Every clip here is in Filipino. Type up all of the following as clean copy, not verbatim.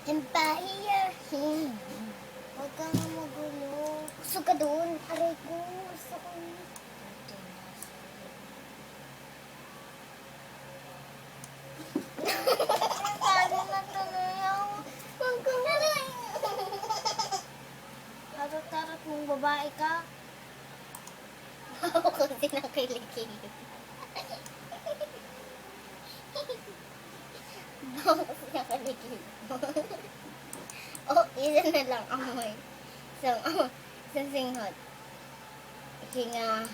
Empire. Huwag ka nga magulo. Gusto ka doon. Aray ko. Gusto ko. Talo na tuloy ako. Huwag ka nga. Tarot-tarot mong babae ka. Ako kasi nakilikili. Ako kasi nakilikili. Oh, isa na lang amoy. Isang singhot. Hinga.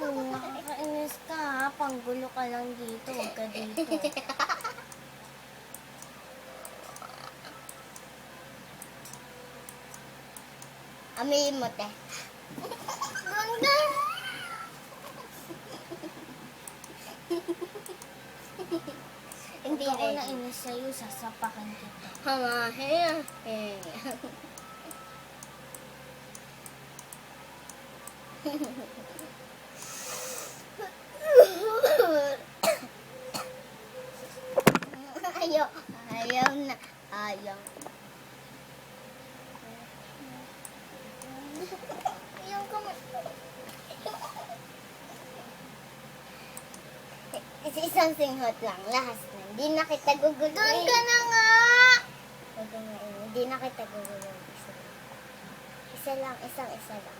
Nakakainis ka ha. Panggulo ka lang dito. Huwag ka dito. Amoy mo, te. Ganda! Hindi Huwag ako rin. nainis sa'yo, sasapakan kita. Hamahin. Ayaw. Ayaw na. Ayaw. Ayaw ka mo. Isang singhot lang. Lahas na. Hindi na kita guguluhin. Doon ka na nga! Huwag ka nga. Hindi na kita guguluhin. Isa lang. Isa lang. Isang-isa lang.